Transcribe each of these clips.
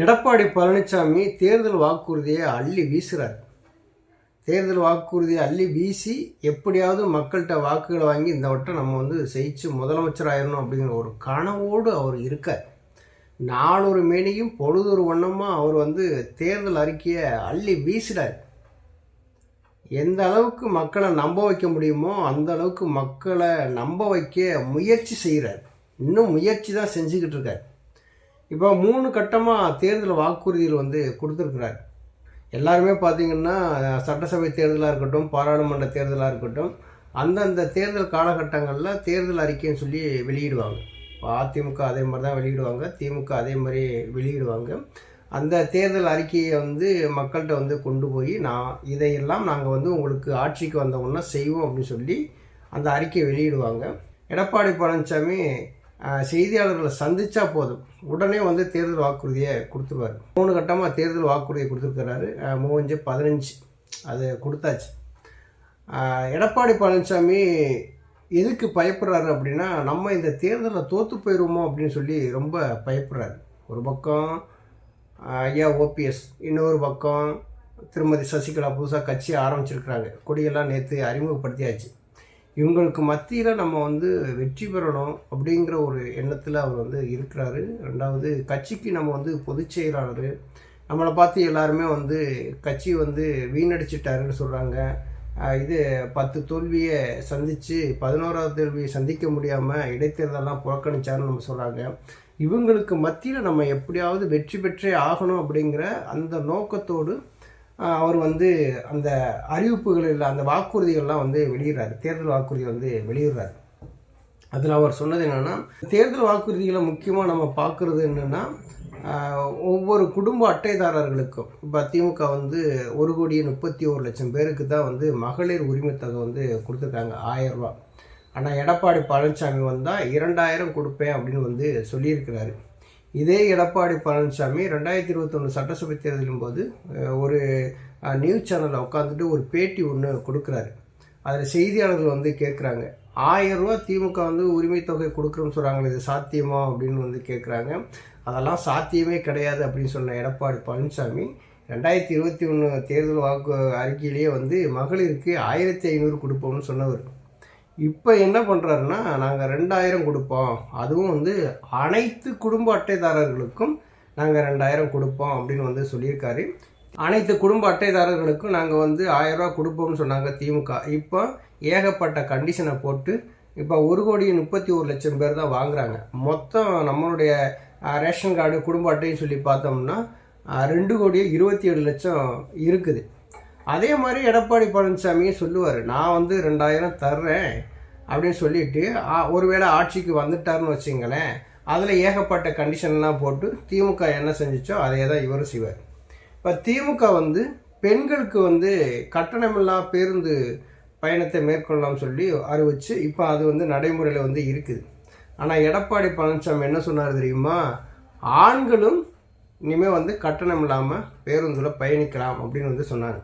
எடப்பாடி பழனிசாமி தேர்தல் வாக்குறுதியை அள்ளி வீசுகிறார். தேர்தல் வாக்குறுதியை அள்ளி வீசி எப்படியாவது மக்கள்கிட்ட வாக்குகளை வாங்கி இந்த வட்டம் நம்ம ஜெயிச்சு முதலமைச்சர் ஆயிடணும் அப்படிங்கிற ஒரு கனவோடு அவர் இருக்கார். 400 மேனியும் பொழுதொரு வண்ணமாக அவர் தேர்தல் அறிக்கையை அள்ளி வீசுகிறார். எந்த அளவுக்கு மக்களை நம்ப வைக்க முடியுமோ அந்த அளவுக்கு மக்களை நம்ப வைக்க முயற்சி செய்கிறார். இன்னும் முயற்சி தான் செஞ்சுக்கிட்டு இருக்கார். இப்போ 3 கட்டமாக தேர்தல் வாக்குறுதிகள் கொடுத்துருக்குறாரு. எல்லாருமே பார்த்திங்கன்னா சட்டசபை தேர்தலாக இருக்கட்டும், பாராளுமன்ற தேர்தலாக இருக்கட்டும், அந்தந்த தேர்தல் காலகட்டங்களில் தேர்தல் அறிக்கைன்னு சொல்லி வெளியிடுவாங்க. அதிமுக அதே மாதிரி தான் வெளியிடுவாங்க, திமுக அதே மாதிரி வெளியிடுவாங்க. அந்த தேர்தல் அறிக்கையை மக்கள்கிட்ட கொண்டு போய் இதையெல்லாம் நாங்கள் உங்களுக்கு ஆட்சிக்கு வந்தவுடனே செய்வோம் அப்படின்னு சொல்லி அந்த அறிக்கையை வெளியிடுவாங்க. எடப்பாடி பழனிசாமி செய்தியாளர்களை சந்தித்தா போதும் உடனே தேர்தல் வாக்குறுதியை கொடுத்துருவார். 3 கட்டமாக தேர்தல் வாக்குறுதியை கொடுத்துருக்கிறாரு. 15 அது கொடுத்தாச்சு. எடப்பாடி பழனிசாமி எதுக்கு பயப்படுறாரு அப்படின்னா, நம்ம இந்த தேர்தலில் தோற்று போயிடுவோமோ அப்படின்னு சொல்லி ரொம்ப பயப்படுறாரு. ஒரு பக்கம் ஐயா ஓபிஎஸ், இன்னொரு பக்கம் திருமதி சசிகலா புதுசாக கட்சி ஆரம்பிச்சிருக்கிறாங்க. கொடியெல்லாம் நேற்று அறிமுகப்படுத்தியாச்சு. இவங்களுக்கு மத்தியில் நம்ம வெற்றி பெறணும் அப்படிங்கிற ஒரு எண்ணத்தில் அவர் இருக்கிறாரு. ரெண்டாவது, கட்சிக்கு நம்ம பொதுச் செயலாளர், நம்மளை பார்த்து எல்லாருமே கட்சி வீணடிச்சிட்டாருன்னு சொல்கிறாங்க. இது 10 தோல்வியை சந்தித்து 11ஆவது தோல்வியை சந்திக்க முடியாமல் இடைத்தேர்தலாம் புறக்கணிச்சாருன்னு நம்ம சொல்கிறாங்க. இவங்களுக்கு மத்தியில் நம்ம எப்படியாவது வெற்றி பெற்றே ஆகணும் அப்படிங்கிற அந்த நோக்கத்தோடு அவர் அந்த அறிவிப்புகளில் அந்த வாக்குறுதிகள்லாம் வெளியிடுறாரு. தேர்தல் வாக்குறுதி வெளியிடுறாரு. அதில் அவர் சொன்னது என்னென்னா, தேர்தல் வாக்குறுதிகளை முக்கியமாக நம்ம பார்க்குறது என்னென்னா, ஒவ்வொரு குடும்ப அட்டைதாரர்களுக்கும் இப்போ திமுக 1,31,00,000 பேருக்கு தான் மகளிர் உரிமை தொகை கொடுத்துருக்காங்க, 1000 ரூபா. ஆனால் எடப்பாடி பழனிசாமி வந்தால் 2000 கொடுப்பேன் அப்படின்னு சொல்லியிருக்கிறாரு. இதே எடப்பாடி பழனிசாமி 2021 சட்டசபை தேர்தலின் போது ஒரு நியூஸ் சேனலில் உட்காந்துட்டு ஒரு பேட்டி ஒன்று கொடுக்குறாரு. அதில் செய்தியாளர்கள் கேட்குறாங்க, 1000 ரூபா திமுக உரிமை தொகை கொடுக்குறோன்னு சொல்கிறாங்களே, இது சாத்தியமா அப்படின்னு கேட்குறாங்க. அதெல்லாம் சாத்தியமே கிடையாது அப்படின்னு சொன்ன எடப்பாடி பழனிசாமி 2021 தேர்தல் வாக்கு அறிக்கையிலேயே மகளிருக்கு 1500 கொடுப்போம்னு சொன்னவர். இப்போ என்ன பண்ணுறாருன்னா, நாங்கள் 2000 கொடுப்போம், அதுவும் அனைத்து குடும்ப அட்டைதாரர்களுக்கும் நாங்கள் 2000 கொடுப்போம் அப்படின்னு சொல்லியிருக்காரு. அனைத்து குடும்ப அட்டைதாரர்களுக்கும் நாங்கள் 1000 ரூபா கொடுப்போம்னு சொன்னாங்க திமுக. இப்போ ஏகப்பட்ட கண்டிஷனை போட்டு இப்போ 1,31,00,000 பேர் தான் வாங்குறாங்க. மொத்தம் நம்மளுடைய ரேஷன் கார்டு குடும்ப அட்டைன்னு சொல்லி பார்த்தோம்னா 2,27,00,000 இருக்குது. அதே மாதிரி எடப்பாடி பழனிசாமியே சொல்லுவார், நான் 2000 தர்றேன் அப்படின்னு சொல்லிட்டு ஒருவேளை ஆட்சிக்கு வந்துட்டாருன்னு வச்சுங்களேன், அதில் ஏகப்பட்ட கண்டிஷன்லாம் போட்டு திமுக என்ன செஞ்சிச்சோ அதே தான் இவரும் செய்வார். இப்போ திமுக பெண்களுக்கு கட்டணமில்லா பேருந்து பயணத்தை மேற்கொள்ளலாம் சொல்லி அறிவிச்சு இப்போ அது நடைமுறையில் இருக்குது. ஆனால் எடப்பாடி பழனிசாமி என்ன சொன்னார் தெரியுமா, ஆண்களும் இனிமேல் கட்டணம் இல்லாமல் பேருந்தில் பயணிக்கலாம் அப்படின்னு சொன்னாங்க.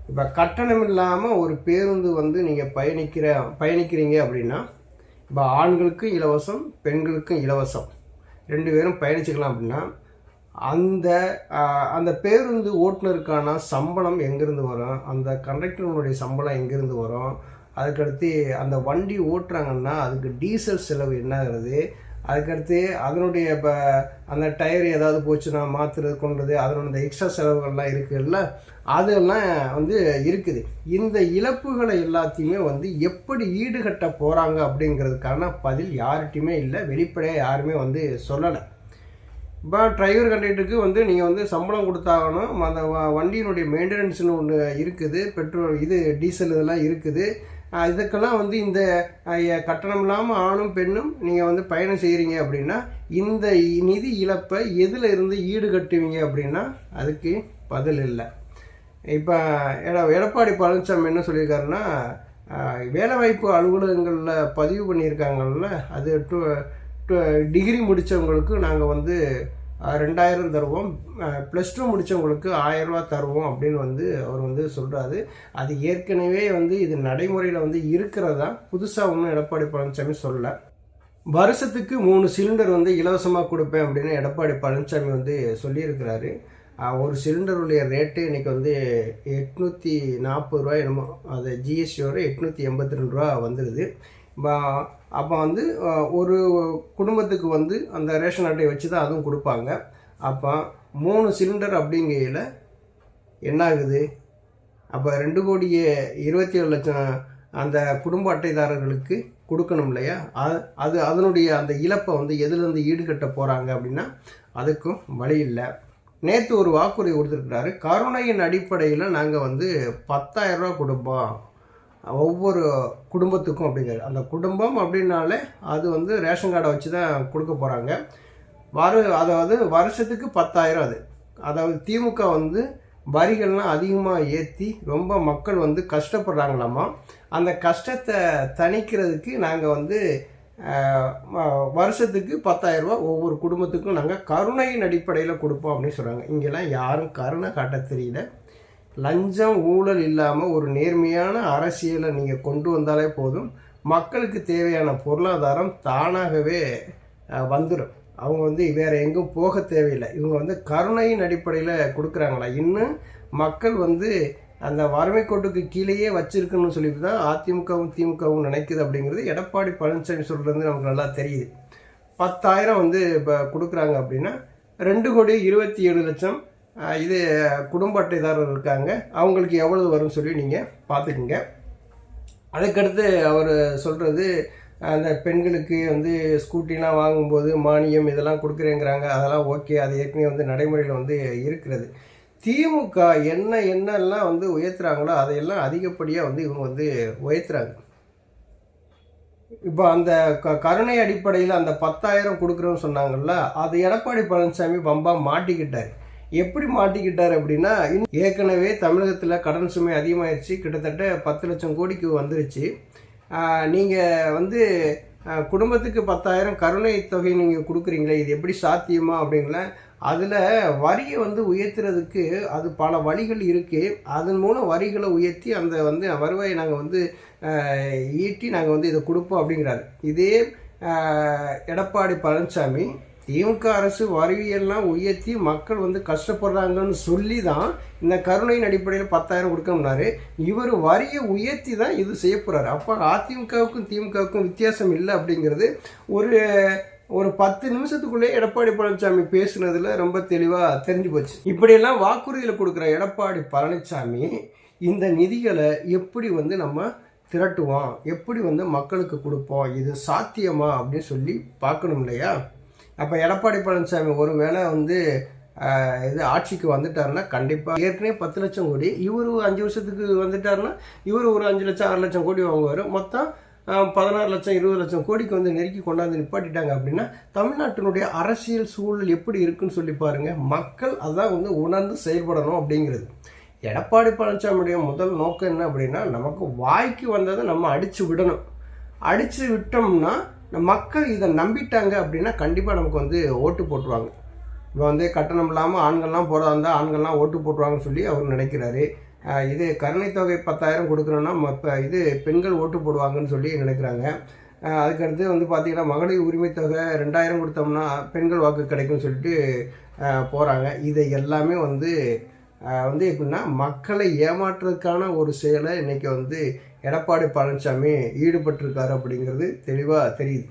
இப்போ கட்டணம் இல்லாமல் ஒரு பேருந்து நீங்கள் பயணிக்கிறீங்க அப்படின்னா, இப்போ ஆண்களுக்கும் இலவசம், பெண்களுக்கும் இலவசம், 2 பேரும் பயணிச்சுக்கலாம். அப்படின்னா அந்த பேருந்து ஓட்டுநருக்கான சம்பளம் எங்கேருந்து வரும், அந்த கண்டக்டருடைய சம்பளம் எங்கேருந்து வரும், அதுக்கடுத்து அந்த வண்டி ஓட்டுறாங்கன்னா அதுக்கு டீசல் செலவு என்ன ஆகுது, அதுக்கடுத்து அதனுடைய இப்போ அந்த டயர் ஏதாவது போச்சுன்னா மாற்றுறது கொண்டது, அதனோட எக்ஸ்ட்ரா செலவுகள்லாம் இருக்குதுல்ல, அதெல்லாம் இருக்குது. இந்த இழப்புகளை எல்லாத்தையுமே எப்படி ஈடுகட்ட போகிறாங்க அப்படிங்கிறதுக்கான பதில் யார்கிட்டையுமே இல்லை. வெளிப்படையாக யாருமே சொல்லலை. இப்போ டிரைவர் கண்டக்டருக்கு நீங்கள் சம்பளம் கொடுத்தாகணும், அந்த வண்டியினுடைய மெயின்டெனன்ஸ்னு ஒன்று இருக்குது, பெட்ரோல் டீசல் இதெல்லாம் இருக்குது. இதுக்கெல்லாம் இந்த கட்டணம் இல்லாமல் ஆணும் பெண்ணும் நீங்கள் பயணம் செய்கிறீங்க அப்படின்னா இந்த நிதி இழப்பை எதில் இருந்து ஈடுகட்டுவீங்க அப்படின்னா அதுக்கு பதில் இல்லை. இப்போ எடப்பாடி பழனிசாமி என்ன சொல்லியிருக்காருன்னா, வேலைவாய்ப்பு அலுவலகங்களில் பதிவு பண்ணியிருக்காங்கல்ல, அது டிகிரி முடித்தவங்களுக்கு நாங்கள் 2000 தருவோம், +2 முடித்தவங்களுக்கு 1000 ரூபா தருவோம் அப்படின்னு அவர் சொல்கிறாரு. அது ஏற்கனவே இது நடைமுறையில் இருக்கிறதா, புதுசாக ஒன்றும் எடப்பாடி பழனிசாமி சொல்லலை. வருஷத்துக்கு 3 சிலிண்டர் வந்து இலவசமாக கொடுப்பேன் அப்படின்னு எடப்பாடி பழனிசாமி வந்து சொல்லியிருக்கிறாரு. ஒரு சிலிண்டருடைய ரேட்டு இன்றைக்கி வந்து 840 ரூபாய் என்னமோ, அது ஜிஎஸ்டியோட 882 ரூபா வந்துடுது. அப்போ வந்து ஒரு குடும்பத்துக்கு வந்து அந்த ரேஷன் அட்டையை வச்சு தான் அதுவும் கொடுப்பாங்க. அப்போ 3 சிலிண்டர் அப்படிங்கையில் என்ன ஆகுது? அப்போ 2,27,00,000 அந்த குடும்ப அட்டைதாரர்களுக்கு கொடுக்கணும் இல்லையா? அதனுடைய அந்த இழப்பை வந்து எதுலேருந்து ஈடுகட்ட போகிறாங்க அப்படின்னா அதுக்கும் வழி இல்லை. நேற்று ஒரு வாக்குறுதி கொடுத்துருக்கிறாரு. கருணையின் அடிப்படையில் நாங்கள் வந்து 10,000 ரூபா கொடுப்போம் ஒவ்வொரு குடும்பத்துக்கும் அப்படிங்கிறாரு. அந்த குடும்பம் அப்படின்னாலே அது வந்து ரேஷன் கார்டை வச்சு தான் கொடுக்க போகிறாங்க. அதாவது வருஷத்துக்கு 10,000. அதாவது திமுக வந்து வரிகள்லாம் அதிகமாக ஏற்றி ரொம்ப மக்கள் வந்து கஷ்டப்படுறாங்களாமா. அந்த கஷ்டத்தை தணிக்கிறதுக்கு நாங்கள் வந்து வருஷத்துக்கு 10,000 ரூபா ஒவ்வொரு குடும்பத்துக்கும் நாங்கள் கருணையின் அடிப்படையில் கொடுப்போம் அப்படின்னு சொல்கிறாங்க. இங்கெல்லாம் யாரும் கருணை காட்ட தெரியல. லஞ்சம் ஊழல் இல்லாமல் ஒரு நேர்மையான அரசியலை நீங்கள் கொண்டு வந்தாலே போதும், மக்களுக்கு தேவையான பொருளாதாரம் தானாகவே வந்துடும். அவங்க வந்து வேறு எங்கும் போக தேவையில்லை. இவங்க வந்து கருணையின் அடிப்படையில் கொடுக்குறாங்களா? இன்னும் மக்கள் வந்து அந்த வறுமை கோட்டுக்கு கீழேயே வச்சிருக்கணும்னு சொல்லிட்டு தான் அதிமுகவும் திமுகவும் நினைக்குது அப்படிங்கிறது எடப்பாடி பழனிசாமி சொல்கிறது நமக்கு நல்லா தெரியுது. 10,000 வந்து இப்போ கொடுக்குறாங்க அப்படின்னா 2,27,00,000 இது குடும்ப அட்டைதாரர் இருக்காங்க, அவங்களுக்கு எவ்வளவு வரும்னு சொல்லி நீங்கள் பார்த்துக்குங்க. அதுக்கடுத்து அவர் சொல்கிறது, அந்த பெண்களுக்கு வந்து ஸ்கூட்டிலாம் வாங்கும்போது மானியம் இதெல்லாம் கொடுக்குறேங்கிறாங்க. அதெல்லாம் ஓகே, அது ஏற்கனவே வந்து நடைமுறையில் வந்து இருக்கிறது. திமுக என்னெல்லாம் வந்து உயர்த்துறாங்களோ அதையெல்லாம் அதிகப்படியாக வந்து இவங்க வந்து உயர்த்துறாங்க. இப்போ அந்த கருணை அடிப்படையில் அந்த 10,000 கொடுக்குறோன்னு சொன்னாங்கல்ல, அது எடப்பாடி பழனிசாமி பம்பா மாட்டிக்கிட்டார். எப்படி மாட்டிக்கிட்டார் அப்படின்னா, ஏற்கனவே தமிழகத்தில் கடன் சுமை அதிகமாகிடுச்சு. கிட்டத்தட்ட 10 லட்சம் கோடிக்கு வந்துருச்சு. நீங்கள் வந்து குடும்பத்துக்கு 10,000 கருணை தொகை நீங்கள் கொடுக்குறீங்களே, இது எப்படி சாத்தியமா அப்படிங்கள? அதில் வரியை வந்து உயர்த்துறதுக்கு அது பல வழிகள் இருக்குது. அதன் மூலம் வரிகளை உயர்த்தி அந்த வந்து வருவாயை நாங்கள் வந்து ஈட்டி நாங்கள் வந்து இதை கொடுப்போம் அப்படிங்கிறாரு. இதே எடப்பாடி பழனிசாமி திமுக அரசு வரியெல்லாம் உயர்த்தி மக்கள் வந்து கஷ்டப்படுறாங்கன்னு சொல்லி தான் இந்த கருணையின் அடிப்படையில் 10,000 கொடுக்கணும்னாரு. இவர் வரியை உயர்த்தி தான் இது செய்ய போகிறாரு. அப்போ அதிமுகவுக்கும் திமுகவுக்கும் வித்தியாசம் இல்லை அப்படிங்கிறது ஒரு 10 நிமிஷத்துக்குள்ளே எடப்பாடி பழனிசாமி பேசுனதில் ரொம்ப தெளிவாக தெரிஞ்சு போச்சு. இப்படியெல்லாம் வாக்குறுதியில் கொடுக்குற எடப்பாடி பழனிசாமி இந்த நிதிகளை எப்படி வந்து நம்ம திரட்டுவோம், எப்படி வந்து மக்களுக்கு கொடுப்போம், இது சாத்தியமா அப்படின்னு சொல்லி பார்க்கணும் இல்லையா? அப்போ எடப்பாடி பழனிசாமி ஒரு வேளை வந்து இது ஆட்சிக்கு வந்துட்டாருன்னா கண்டிப்பாக ஏற்கனவே 10 லட்சம் கோடி, இவர் 5 வருஷத்துக்கு வந்துட்டாருன்னா இவர் ஒரு 5 லட்சம் 6 லட்சம் கோடி வாங்குவார். மொத்தம் 16 லட்சம் 20 லட்சம் கோடிக்கு வந்து நெருக்கி கொண்டாந்து நிப்பாட்டிட்டாங்க அப்படின்னா தமிழ்நாட்டினுடைய அரசியல் சூழல் எப்படி இருக்குன்னு சொல்லி பாருங்கள். மக்கள் அதான் வந்து உணர்ந்து செயல்படணும் அப்படிங்கிறது. எடப்பாடி பழனிசாமியுடைய முதல் நோக்கம் என்ன அப்படின்னா, நமக்கு வாய்க்கு வந்ததை நம்ம அடித்து விடணும். அடித்து விட்டோம்னா மக்கள் இதை நம்பிட்டாங்க அப்படின்னா கண்டிப்பாக நமக்கு வந்து ஓட்டு போட்டுருவாங்க. இப்போ வந்து கட்டணம் இல்லாமல் ஆண்கள்லாம் போகிறதா இருந்தால் ஆண்கள்லாம் ஓட்டு போட்டுருவாங்கன்னு சொல்லி அவர் நினைக்கிறாரு. இது கருணை தொகை 10,000 கொடுக்குறோன்னா இது பெண்கள் ஓட்டு போடுவாங்கன்னு சொல்லி நினைக்கிறாங்க. அதுக்கடுத்து வந்து பார்த்திங்கன்னா மகளிர் உரிமை தொகை 2,000 கொடுத்தோம்னா பெண்கள் வாக்கு கிடைக்கும்னு சொல்லிட்டு போகிறாங்க. இதை எல்லாமே வந்து எப்படின்னா மக்களை ஏமாற்றுறதுக்கான ஒரு செயலை இன்றைக்கி வந்து எடப்பாடி பழனிசாமி ஈடுபட்டிருக்காரு அப்படிங்கிறது தெளிவாக தெரியுது.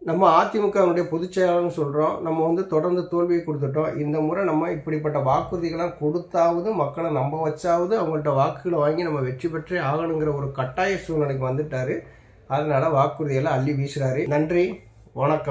நம்ம அதிமுகவுடைய பொதுச் செயலாளர்னு சொல்கிறோம், நம்ம வந்து தொடர்ந்து தோல்வியை கொடுத்துட்டோம். இந்த முறை நம்ம இப்படிப்பட்ட வாக்குறுதிகள்லாம் கொடுத்தாவது மக்களை நம்ப வச்சாவது அவங்கள்ட்ட வாக்குகளை வாங்கி நம்ம வெற்றி பெற்றே ஆகணுங்கிற ஒரு கட்டாய சூழ்நிலைக்கு வந்துட்டார். அதனால் வாக்குறுதியெல்லாம் அள்ளி வீசுகிறாரு. நன்றி, வணக்கம்.